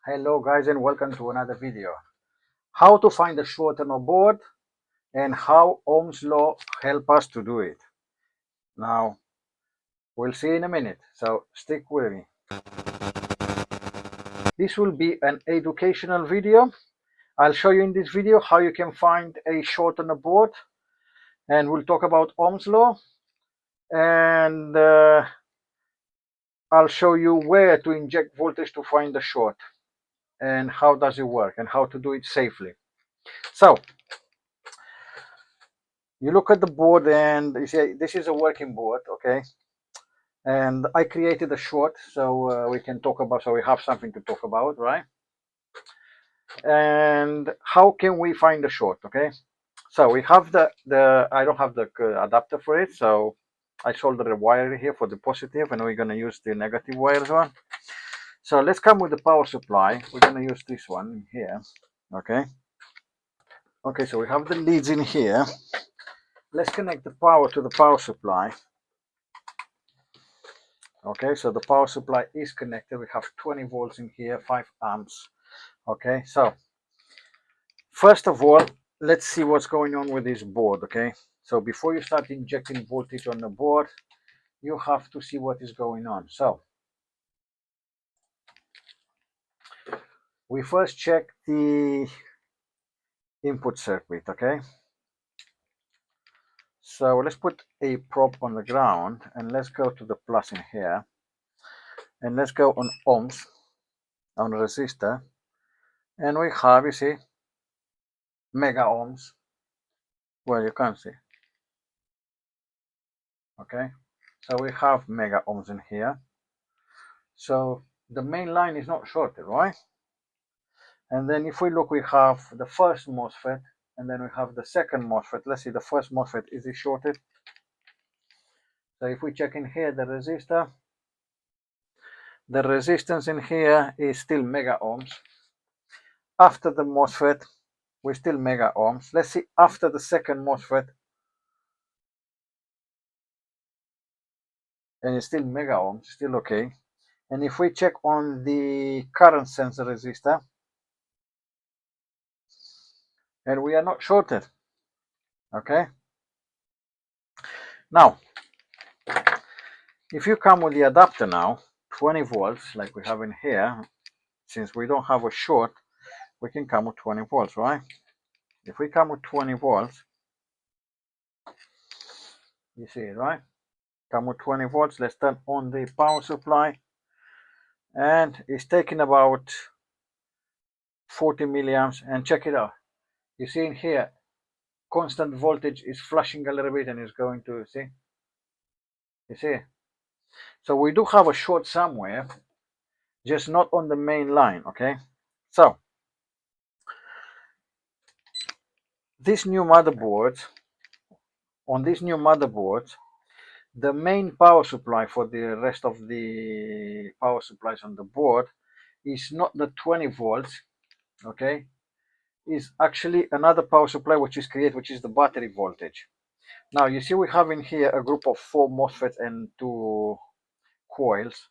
Hello guys and welcome to another video. How to find a short on a board and how Ohm's law help us to do it. Now we'll see in a minute, so stick with me. This will be an educational video. I'll show you in this video how you can find a short on a board, and we'll talk about Ohm's law, and I'll show you where to inject voltage to find the short and how does it work and how to do it safely. So you look at the board and you see this is a working board, okay? And I created a short so we can talk about, so we have something to talk about, right? And how can we find the short? Okay, so we have the I don't have the adapter for it, so I soldered a wire here for the positive, and we're going to use the negative wires one. So let's come with the power supply. We're going to use this one here. Okay, so we have the leads in here. Let's connect the power to the power supply. Okay, so the power supply is connected. We have 20 volts in here, 5 amps. Okay, so first of all, let's see what's going on with this board. Okay, so before you start injecting voltage on the board, you have to see what is going on. So we first check the input circuit. Okay, so let's put a probe on the ground and let's go to the plus in here, and let's go on ohms on resistor, and we have, you see, mega ohms. Well, you can't see. Okay, so we have mega ohms in here. So the main line is not shorted, right? And then if we look, we have the first MOSFET, and then we have the second MOSFET. Let's see, the first MOSFET, is it shorted? So if we check in here the resistor, the resistance in here is still mega ohms. After the MOSFET, we're still mega ohms. Let's see after the second MOSFET, and it's still mega ohms, still okay. And if we check on the current sensor resistor, and we are not shorted. Okay, now if you come with the adapter now, 20 volts like we have in here, since we don't have a short, we can come with 20 volts, right? If we come with 20 volts, you see it, right? Come with 20 volts. Let's turn on the power supply, and it's taking about 40 milliamps, and check it out. You see in here, constant voltage is flashing a little bit and it's going to, see, you see. So we do have a short somewhere, just not on the main line. Okay, so this new motherboard, on this new motherboard, the main power supply for the rest of the power supplies on the board is not the 20 volts, okay, is actually another power supply which is created, which is the battery voltage. Now you see we have in here a group of 4 MOSFETs and 2 coils.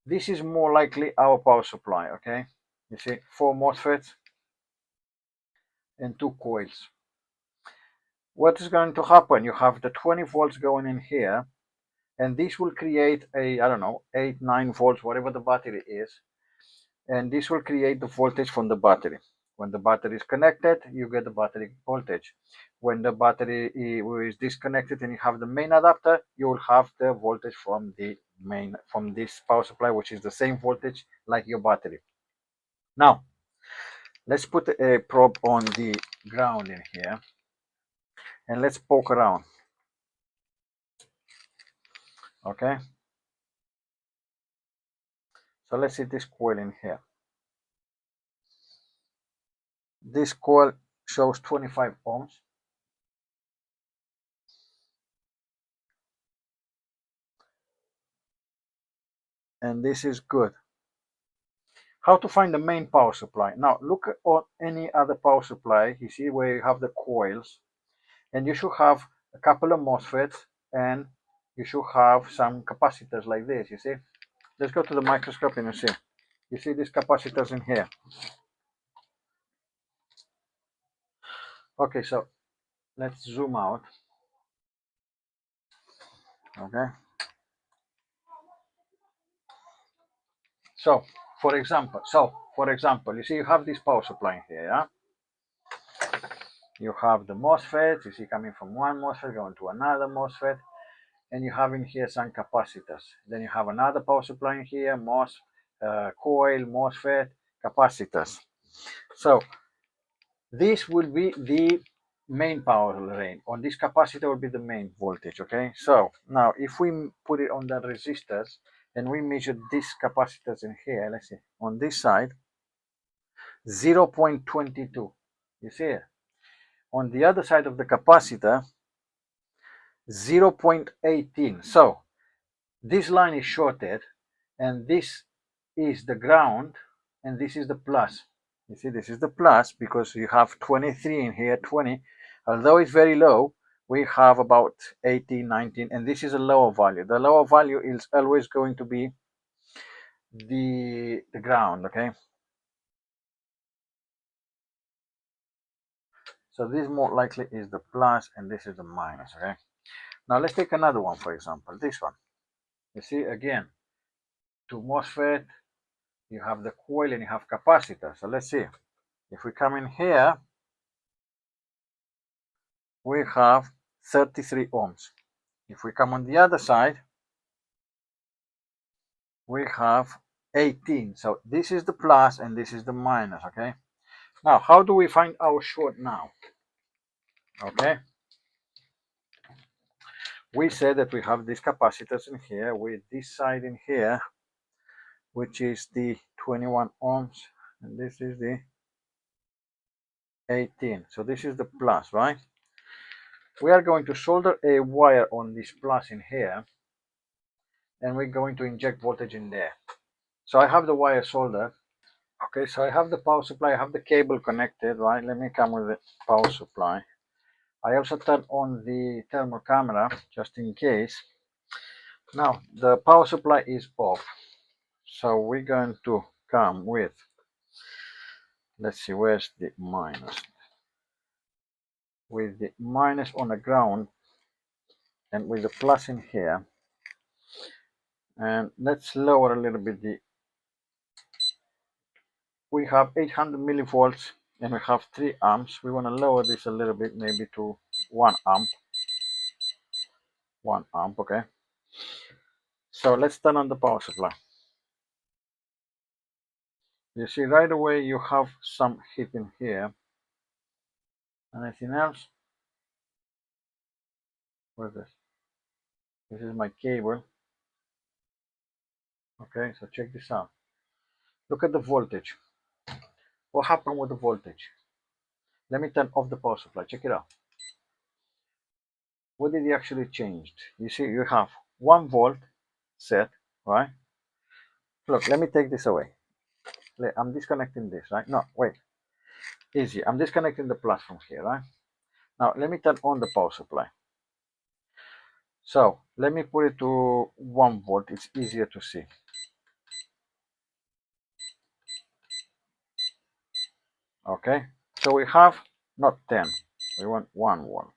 This is more likely our power supply. Okay, you see 4 MOSFETs and 2 coils. What is going to happen? You have the 20 volts going in here, and this will create a, I don't know, 8-9 volts, whatever the battery is, and this will create the voltage from the battery. When the battery is connected, you get the battery voltage. When the battery is disconnected and you have the main adapter, you will have the voltage from the main, from this power supply, which is the same voltage like your battery. Now let's put a probe on the ground in here and let's poke around. Okay, so let's see this coil in here. This coil shows 25 ohms. And this is good. How to find the main power supply? Now look at any other power supply. You see where you have the coils, and you should have a couple of MOSFETs, and you should have some capacitors like this. You see, let's go to the microscope and you see You see these capacitors in here. Okay, so let's zoom out. Okay. So, for example, you see you have this power supply in here, yeah? You have the MOSFET, you see coming from one MOSFET going to another MOSFET, and you have in here some capacitors. Then you have another power supply in here, coil, MOSFET, capacitors. So this will be the main power drain. On this capacitor will be the main voltage, okay? So now if we put it on the resistors and we measure these capacitors in here, let's see, on this side, 0.22, you see it? On the other side of the capacitor, 0.18. So this line is shorted, and this is the ground, and this is the plus. You see, this is the plus because you have 23 in here, 20. Although it's very low, we have about 18, 19, and this is a lower value. The lower value is always going to be the ground, okay? So this more likely is the plus, and this is the minus, okay? Now let's take another one, for example, this one. You see, again, to MOSFET, you have the coil and you have capacitor. So let's see. If we come in here, we have 33 ohms. If we come on the other side, we have 18. So this is the plus and this is the minus, okay? Now, how do we find our short now? Okay. We said that we have these capacitors in here with this side in here, which is the 21 ohms, and this is the 18. So this is the plus, right? We are going to solder a wire on this plus in here, and we're going to inject voltage in there. So I have the wire soldered. Okay, so I have the power supply, I have the cable connected, right? Let me come with the power supply. I also turn on the thermal camera just in case. Now the power supply is off, so we're going to come with, let's see, where's the minus? With the minus on the ground and with the plus in here, and let's lower a little bit the, we have 800 millivolts and we have 3 amps. We want to lower this a little bit, maybe to 1 amp. 1 amp, okay? So let's turn on the power supply. You see right away you have some heat in here. Anything else? What's this? This is my cable. Okay, so check this out. Look at the voltage. What happened with the voltage? Let me turn off the power supply. Check it out. What did it actually change? You see, you have 1 volt set, right? Look, let me take this away. I'm disconnecting this, right? No, wait. Easy. I'm disconnecting the plus from here, right? Now, let me turn on the power supply. So, let me put it to 1 volt. It's easier to see. Okay, so we have not 10, we want 1 volt.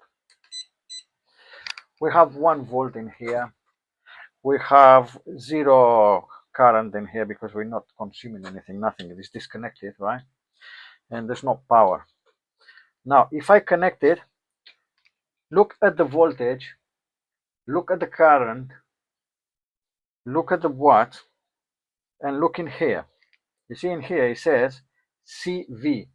We have 1 volt in here. We have 0 current in here because we're not consuming anything, nothing. It is disconnected, right? And there's no power. Now, if I connect it, look at the voltage, look at the current, look at the watt, and look in here. You see in here it says CV.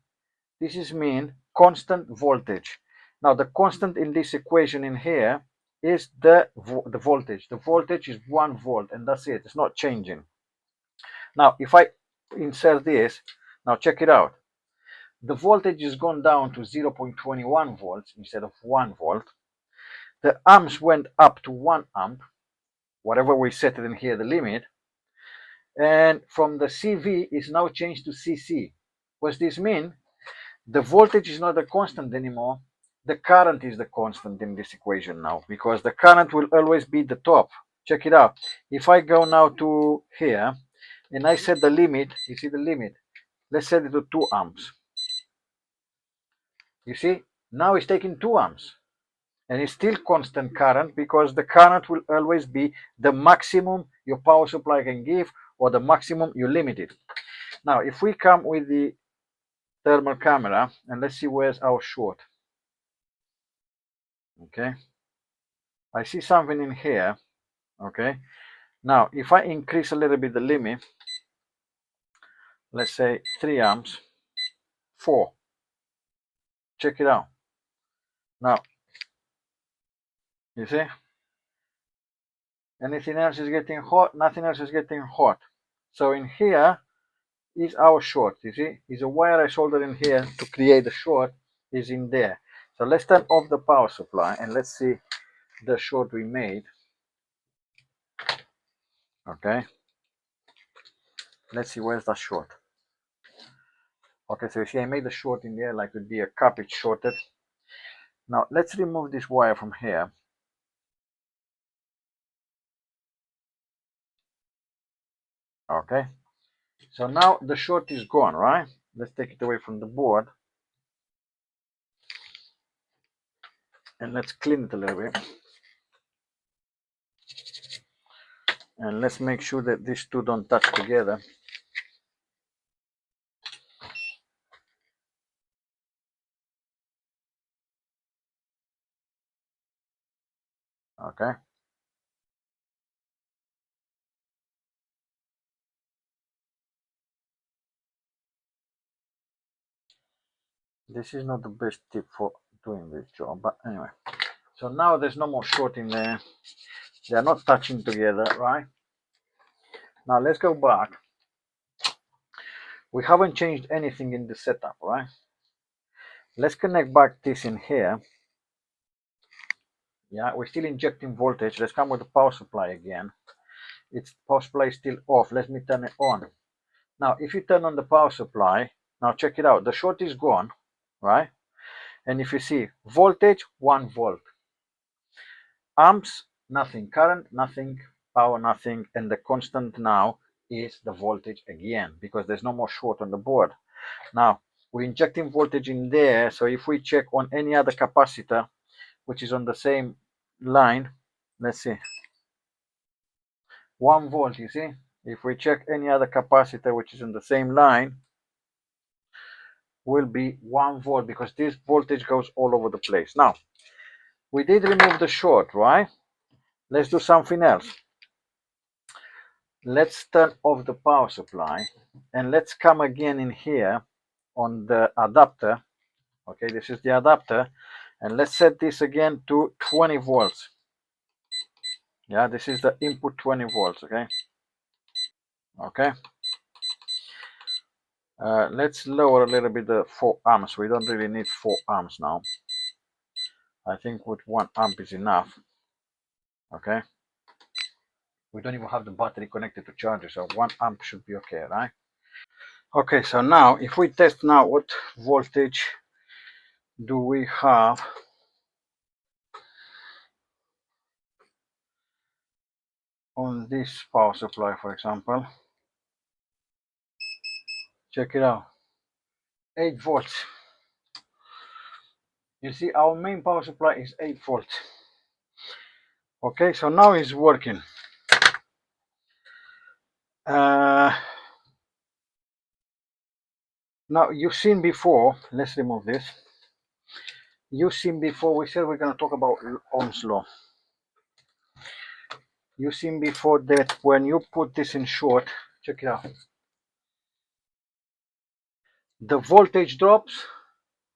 This is mean constant voltage. Now the constant in this equation in here is the voltage. The voltage is 1 volt and that's it. It's not changing. Now if I insert this, now check it out. The voltage is gone down to 0.21 volts instead of 1 volt. The amps went up to 1 amp, whatever we set it in here, the limit. And from the CV is now changed to CC. What does this mean? The voltage is not a constant anymore. The current is the constant in this equation now, because the current will always be the top. Check it out. If I go now to here, and I set the limit, you see the limit, let's set it to 2 amps. You see, now it's taking 2 amps and it's still constant current because the current will always be the maximum your power supply can give or the maximum you limit it. Now, if we come with the thermal camera and let's see where's our short. Okay, I see something in here. Okay, now if I increase a little bit the limit, let's say 3 amps, 4, check it out. Now, you see, anything else is getting hot, nothing else is getting hot. So in here is our short, you see, is a wire I soldered in here to create the short is in there. So let's turn off the power supply and let's see the short we made. Okay, let's see where's the short. Okay, so you see I made the short in there like it would be a cup, it's shorted. Now let's remove this wire from here. Okay, so now the short is gone, right? Let's take it away from the board and let's clean it a little bit. And let's make sure that these two don't touch together. Okay. This is not the best tip for doing this job, but anyway. So now there's no more short in there. They are not touching together, right? Now let's go back. We haven't changed anything in the setup, right? Let's connect back this in here. Yeah, we're still injecting voltage. Let's come with the power supply again. Its power supply is still off. Let me turn it on. Now, if you turn on the power supply, now check it out. The short is gone, right? And if you see voltage, 1 volt. Amps, nothing. Current, nothing. Power, nothing. And the constant now is the voltage again because there's no more short on the board. Now, we're injecting voltage in there. So if we check on any other capacitor, which is on the same line, let's see. 1 volt, you see? If we check any other capacitor which is on the same line, will be 1 volt because this voltage goes all over the place. Now, we did remove the short, right? Let's do something else. Let's turn off the power supply and let's come again in here on the adapter. Okay, this is the adapter, and let's set this again to 20 volts. Yeah, this is the input 20 volts. Okay. Okay. Let's lower a little bit the 4 amps. We don't really need 4 amps now. I think with 1 amp is enough. Okay. We don't even have the battery connected to charger, so 1 amp should be okay, right? Okay, so now if we test now what voltage do we have on this power supply, for example. Check it out. 8 volts. You see, our main power supply is 8 volts. Okay, so now it's working. Now you've seen before, let's remove this. You've seen before, we said we're going to talk about Ohm's law. You've seen before that when you put this in short, check it out. The voltage drops,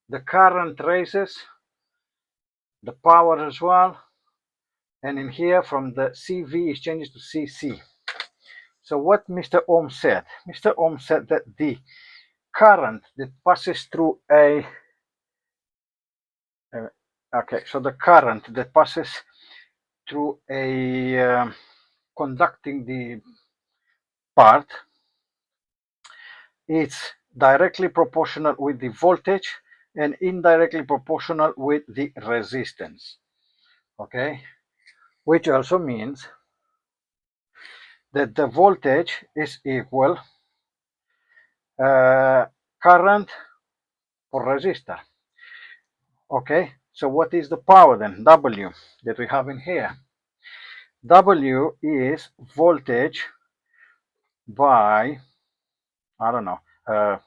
the current raises, the power as well, and in here from the CV it changes to CC. So what Mr. Ohm said? Mr. Ohm said that the current that passes through a okay, so the current that passes through a conducting the part, it's directly proportional with the voltage and indirectly proportional with the resistance. Okay, which also means that the voltage is equal current per resistor. Okay, so what is the power then? W that we have in here. W is voltage by, I don't know,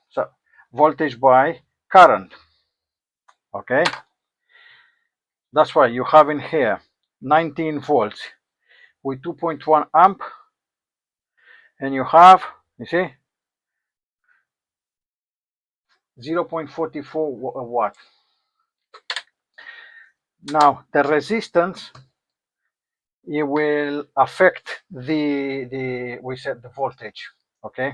so voltage by current. Okay, that's why you have in here 19 volts with 2.1 amp, and you have, you see, 0.44 watt. Now the resistance, it will affect the we said the voltage, okay,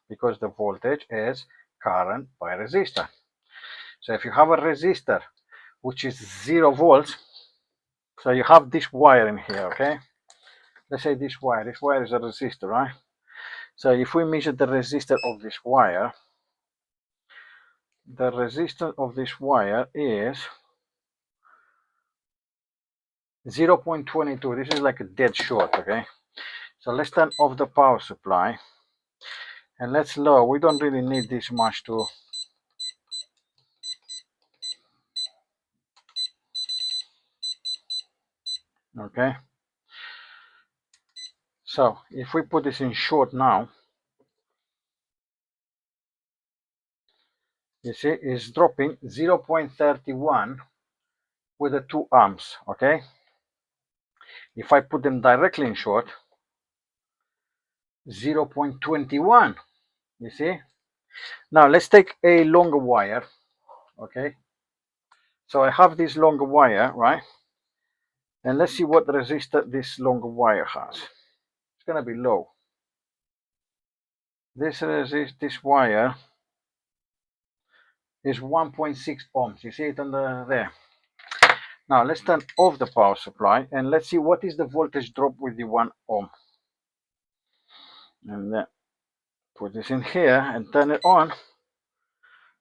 because the voltage is current by resistor. So if you have a resistor which is 0 volts, so you have this wire in here, okay, let's say this wire is a resistor, right? So if we measure the resistor of this wire, the resistance of this wire is 0.22. This is like a dead short, okay? So let's turn off the power supply and let's lower. We don't really need this much to, okay? So if we put this in short now, you see it's dropping 0.31 with the 2 amps, okay? If I put them directly in short, 0.21, you see? Now let's take a longer wire, okay? So I have this longer wire, right? And let's see what resistor this longer wire has. It's gonna be low. This wire is 1.6 ohms. You see it on there. Now let's turn off the power supply and let's see what is the voltage drop with the 1 ohm. And then put this in here and turn it on.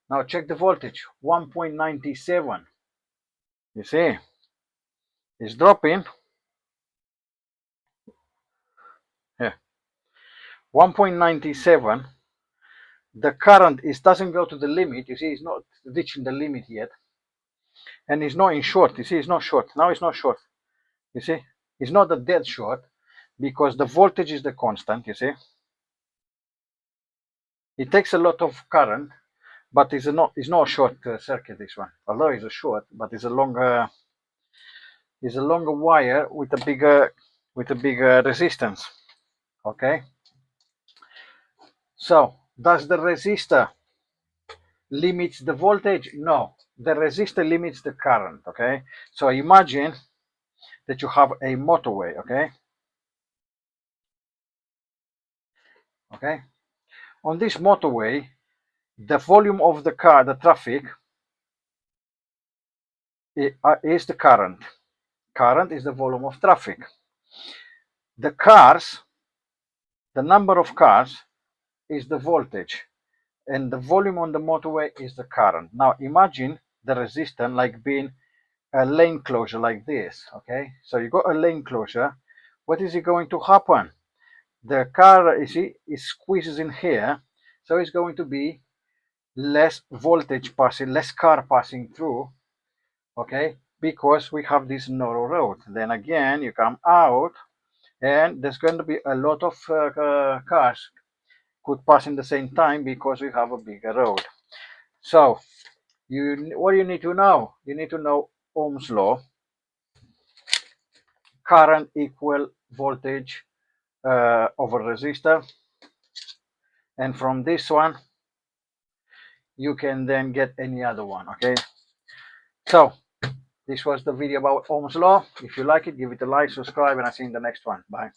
Now check the voltage, 1.97. You see, it's dropping. Yeah, 1.97. The current doesn't go to the limit. You see, it's not reaching the limit yet, and it's not in short. You see, it's not short. Now it's not short. You see, it's not a dead short because the voltage is the constant. You see, it takes a lot of current, but it's not a short circuit. This one, although it's a short, but it's a longer wire with a bigger resistance. Okay. So does the resistor limits the voltage? No, the resistor limits the current. Okay. So imagine that you have a motorway. Okay. Okay. On this motorway, the volume of the car, the traffic, is the current. Current is the volume of traffic. The cars, the number of cars is the voltage, and the volume on the motorway is the current. Now imagine the resistance like being a lane closure like this, okay? So you got a lane closure. What is it going to happen? The car, you see, it squeezes in here, so it's going to be less voltage passing, less car passing through, okay? Because we have this narrow road. Then again, you come out, and there's going to be a lot of cars could pass in the same time because we have a bigger road. So what do you need to know? You need to know Ohm's law. Current equal voltage over resistor, and from this one you can then get any other one. Okay, so this was the video about Ohm's law. If you like it, give it a like, subscribe, and I'll see you in the next one. Bye.